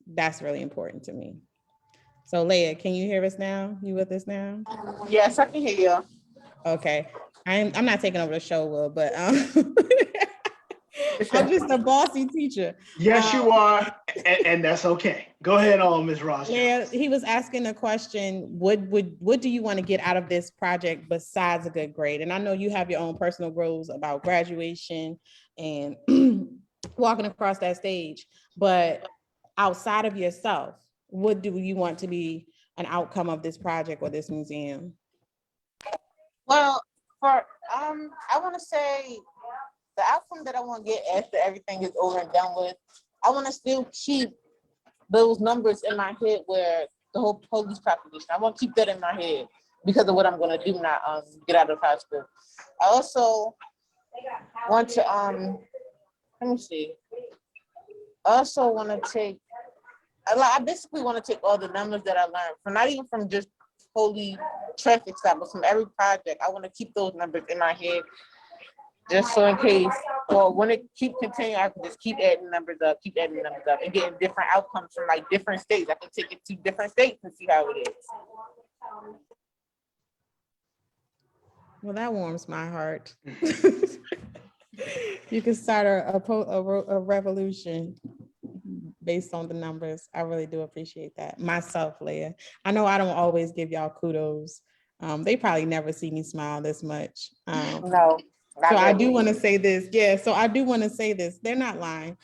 That's really important to me. So Leah, can you hear us now? You with us now? Yes, I can hear you. Okay. I'm not taking over the show, Will, but I'm just a bossy teacher. Yes, you are, and that's okay. Go ahead on, Ms. Ross. Yeah, he was asking a question, what do you want to get out of this project besides a good grade? And I know you have your own personal goals about graduation and walking across that stage, but outside of yourself, what do you want to be an outcome of this project or this museum? Well, I want to say the outcome that I want to get after everything is over and done with, I want to still keep those numbers in my head where the whole police population, I want to keep that in my head because of what I'm going to do when I get out of high school. I also want to, let me see. I also want to I basically want to take all the numbers that I learned from, not even from just holy traffic stop, but from every project. I want to keep those numbers in my head just so in case, or when it keep continuing, I can just keep adding numbers up, and getting different outcomes from like different states. I can take it to different states and see how it is. Well, that warms my heart. You can start a revolution based on the numbers. I really do appreciate that. Myself, Leah. I know I don't always give y'all kudos. They probably never see me smile this much. No. So I do want to say this. Yeah, so I do want to say this. They're not lying.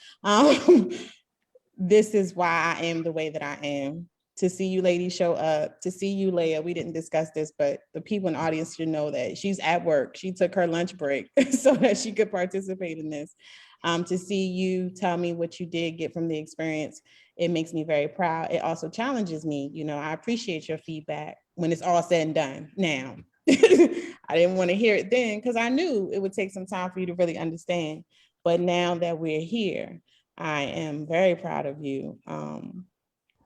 This is why I am the way that I am. To see you ladies show up, to see you, Leah, we didn't discuss this, but the people in the audience should know that she's at work. She took her lunch break so that she could participate in this. To see you tell me what you did get from the experience, it makes me very proud. It also challenges me. You know, I appreciate your feedback when it's all said and done now. I didn't want to hear it then because I knew it would take some time for you to really understand. But now that we're here, I am very proud of you.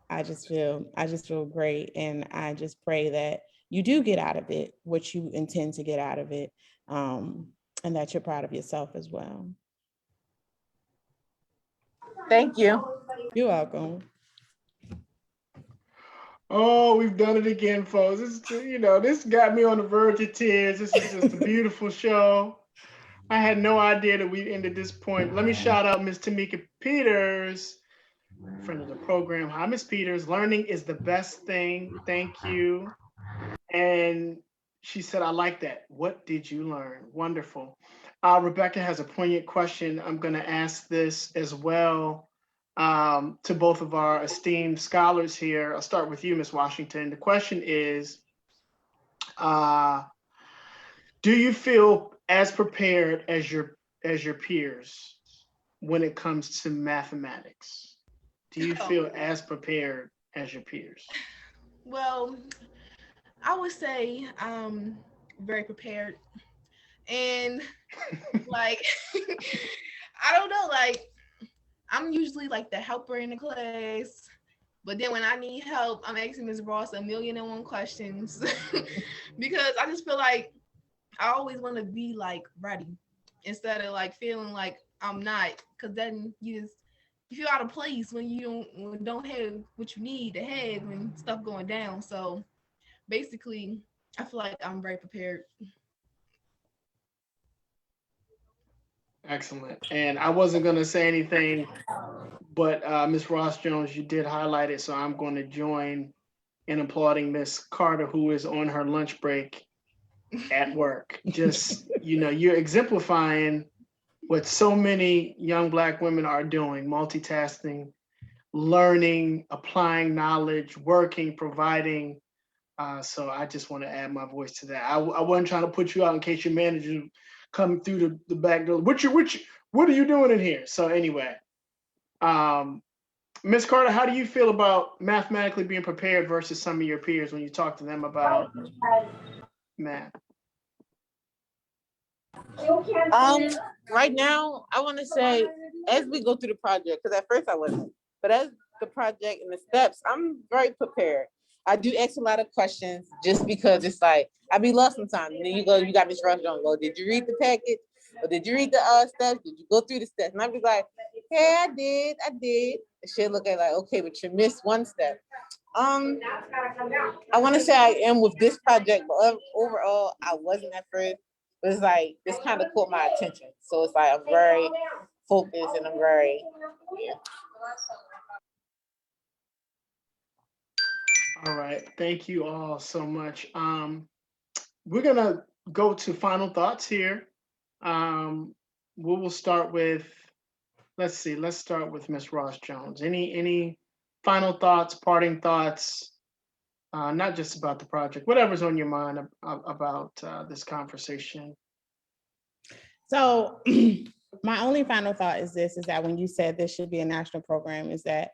I just feel great, and I just pray that you do get out of it what you intend to get out of it, and that you're proud of yourself as well. Thank you. You're welcome. Oh, we've done it again, folks. This got me on the verge of tears. This is just a beautiful show. I had no idea that we ended this point. Let me shout out Miss Tamika Peters, friend of the program. Hi, Miss Peters. Learning is the best thing. Thank you. And she said, I like that. What did you learn? Wonderful. Rebecca has a poignant question. I'm going to ask this as well to both of our esteemed scholars here. I'll start with you, Ms. Washington. The question is, do you feel as prepared as your peers when it comes to mathematics? Do you feel as prepared as your peers? Well, I would say I'm very prepared. And like I don't know, like I'm usually like the helper in the class, but then when I need help, I'm asking Ms. Ross 1,000,001 questions because I just feel like I always want to be like ready instead of like feeling like I'm not, because then you feel out of place when you don't have what you need to have when stuff going down. So basically, I feel like I'm very prepared. Excellent. And I wasn't going to say anything, but Ms. Ross-Jones, you did highlight it, so I'm going to join in applauding Miss Carter, who is on her lunch break at work. Just, you're exemplifying what so many young Black women are doing, multitasking, learning, applying knowledge, working, providing. So I just want to add my voice to that. I wasn't trying to put you out in case your manager come through the back door. What are you doing in here? So anyway, Miss Carter, how do you feel about mathematically being prepared versus some of your peers when you talk to them about math? Right now, I want to say as we go through the project, because at first I wasn't, but as the project and the steps, I'm very prepared. I do ask a lot of questions just because it's like I be lost sometimes. And then you got Miss Ross-Jones. Go, did you read the packet? Or did you read the steps? Did you go through the steps? And I be like, hey, I did. And she'll look at like, okay, but you missed one step. I want to say I am with this project, but overall, I wasn't at first. But it's like this kind of caught my attention. So it's like I'm very focused and I'm very, yeah. All right. Thank you all so much. We're gonna go to final thoughts here. We will start with, let's see, let's start with Miss Ross-Jones. Any final thoughts, parting thoughts, not just about the project, whatever's on your mind about this conversation. So my only final thought is that when you said this should be a national program, is that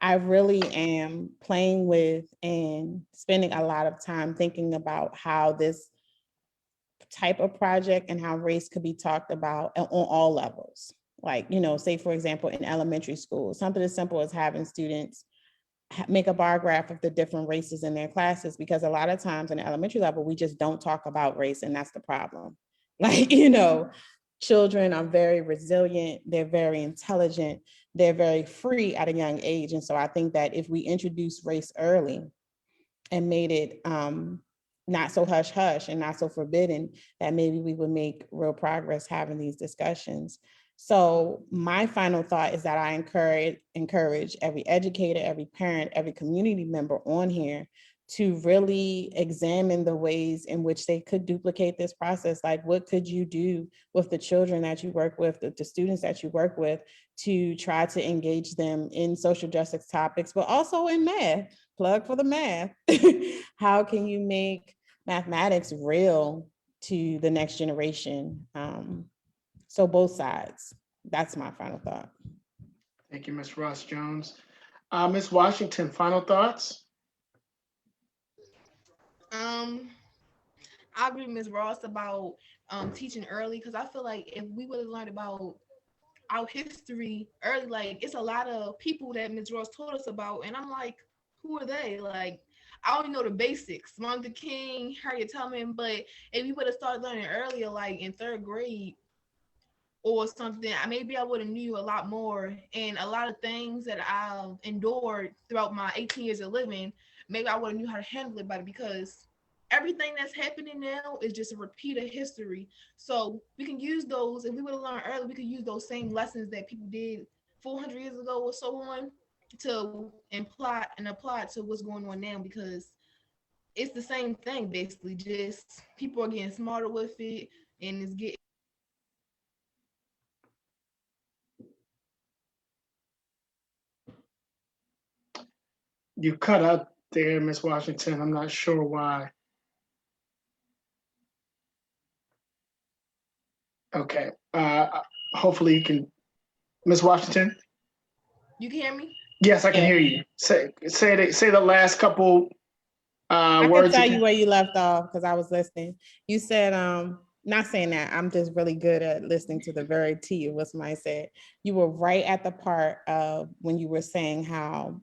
I really am playing with and spending a lot of time thinking about how this type of project and how race could be talked about on all levels. Like, say, for example, in elementary school, something as simple as having students make a bar graph of the different races in their classes, because a lot of times in the elementary level, we just don't talk about race, and that's the problem. Like, children are very resilient, they're very intelligent, they're very free at a young age. And so I think that if we introduce race early and made it not so hush hush and not so forbidden, that maybe we would make real progress having these discussions. So my final thought is that I encourage every educator, every parent, every community member on here to really examine the ways in which they could duplicate this process. Like, what could you do with the children that you work with, the students that you work with, to try to engage them in social justice topics, but also in math? Plug for the math. How can you make mathematics real to the next generation? So both sides. That's my final thought. Thank you, Ms. Ross-Jones. Ms. Washington, final thoughts? I agree with Ms. Ross about teaching early, because I feel like if we would have learned about our history early, like it's a lot of people that Ms. Ross taught us about, and I'm like, who are they? Like, I only know the basics, Martin Luther King, Harriet Tubman, but if we would have started learning earlier, like in third grade or something, maybe I would have knew a lot more, and a lot of things that I've endured throughout my 18 years of living, maybe I would have knew how to handle it better, because everything that's happening now is just a repeat of history. So we can use those, if we would have learned early, we could use those same lessons that people did 400 years ago or so on to apply it to what's going on now, because it's the same thing basically, just people are getting smarter with it, and it's getting. You cut out there, Ms. Washington. I'm not sure why. Okay. Hopefully you can, Ms. Washington. You can hear me? Yes, I can hear you. Say the last couple I words. can tell you where you left off because I was listening. You said not saying that I'm just really good at listening to the very tea of what somebody said. You were right at the part of when you were saying how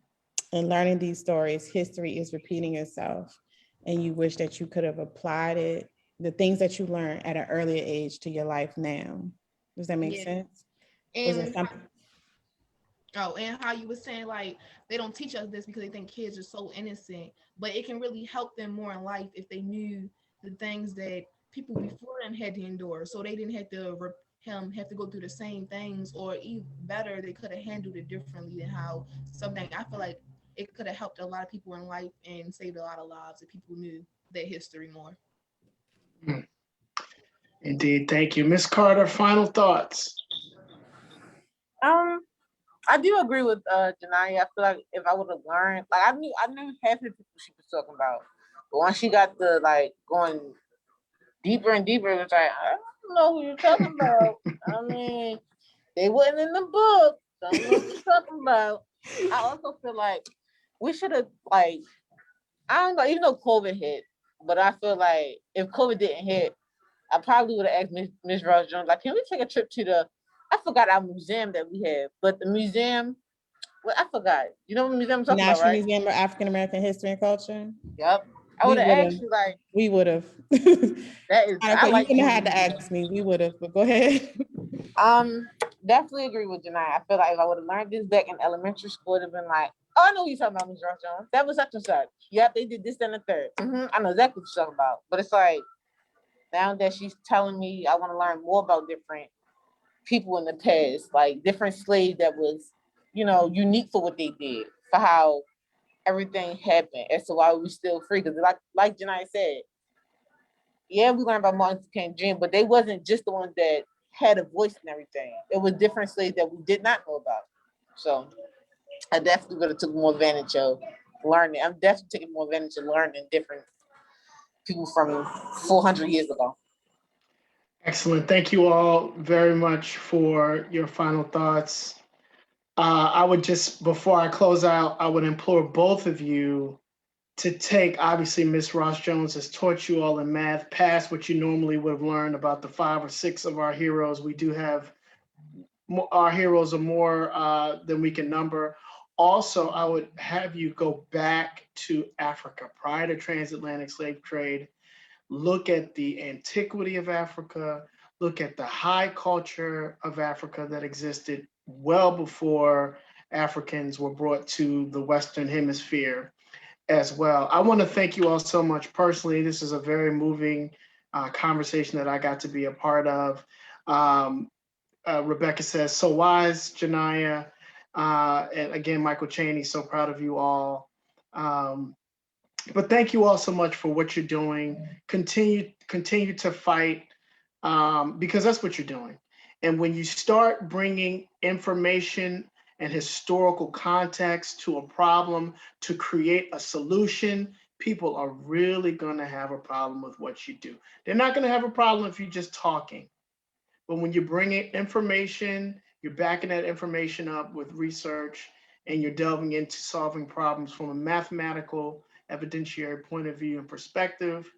in learning these stories, history is repeating itself. And you wish that you could have applied it, the things that you learned at an earlier age to your life now. Does that make Yeah. sense? Was there And something? and how you were saying like they don't teach us this because they think kids are so innocent, but it can really help them more in life if they knew the things that people before them had to endure, so they didn't have to have to go through the same things, or even better, they could have handled it differently than how something. I feel like it could have helped a lot of people in life and saved a lot of lives if people knew their history more. Mm, indeed. Thank you. Miss Carter, final thoughts. I do agree with Janaya. I feel like if I would have learned, like I knew half the people she was talking about, but once she got the like going deeper and deeper, it was like I don't know who you're talking about. I mean, they wasn't in the book. So I don't know what you're talking about. I also feel like we should have like I don't know, even though COVID hit, but I feel like if COVID didn't hit, I probably would have asked Miss Ross-Jones, like, can we take a trip to I forgot our museum that we have, but the museum, well, I forgot. You know what museum I'm talking about, National right? Museum of African American History and Culture. Yep. I We would have would have. asked you, like, We would have. I Okay, you like wouldn't have going had to to museums. ask me. We would have, but go ahead. Definitely agree with Janai. I feel like if I would have learned this back in elementary school, it would have been like, oh, I know what you're talking about, Miss Ross-Jones. That was such and such. Yep, they did this and the third. I know exactly what you're talking about. But it's like, now that she's telling me I want to learn more about different people in the past, like different slaves that was, unique for what they did, for how everything happened, as to why we still free. Because like Janai said, yeah, we learned about Martin Luther King Jr., but they wasn't just the ones that had a voice and everything. It was different slaves that we did not know about. So I definitely would have took more advantage of learning. I'm definitely taking more advantage of learning different people from 400 years ago. Excellent. Thank you all very much for your final thoughts. I would just, before I close out, I would implore both of you to take, obviously, Miss Ross-Jones has taught you all in math past what you normally would have learned about the 5 or 6 of our heroes. We do have, our heroes are more than we can number. Also, I would have you go back to Africa prior to transatlantic slave trade. Look at the antiquity of Africa, look at the high culture of Africa that existed well before Africans were brought to the Western Hemisphere as well. I want to thank you all so much personally. This is a very moving conversation that I got to be a part of. Um, Rebecca says, so wise, Janaya. And again, Michael Chaney, so proud of you all. But thank you all so much for what you're doing. Continue to fight because that's what you're doing. And when you start bringing information and historical context to a problem to create a solution, people are really going to have a problem with what you do. They're not going to have a problem if you're just talking. But when you're bringing information, you're backing that information up with research, and you're delving into solving problems from a mathematical, evidentiary point of view and perspective,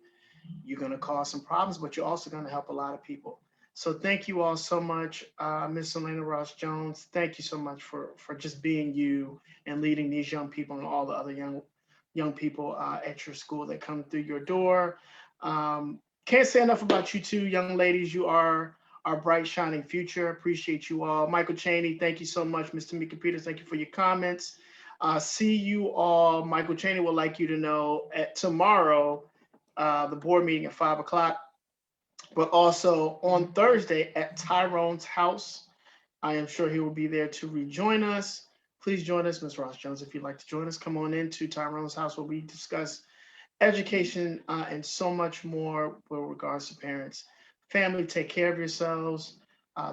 you're going to cause some problems, but you're also going to help a lot of people. So thank you all so much, Miss Elainia Ross-Jones. Thank you so much for just being you and leading these young people and all the other young people at your school that come through your door. Can't say enough about you two young ladies. You are our bright, shining future. Appreciate you all. Michael Chaney, thank you so much. Mr. Mika Peters, thank you for your comments. See you all. Michael Chaney would like you to know at tomorrow, the board meeting at 5 o'clock, but also on Thursday at Tyrone's house. I am sure he will be there to rejoin us. Please join us, Ms. Ross-Jones. If you'd like to join us, come on into Tyrone's house where we discuss education and so much more with regards to parents. Family, take care of yourselves.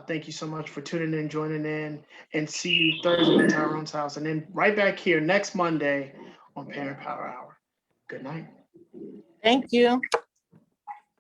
Thank you so much for tuning in, joining in, and see you Thursday at Tyrone's house. And then right back here next Monday on Parent Power Hour. Good night. Thank you.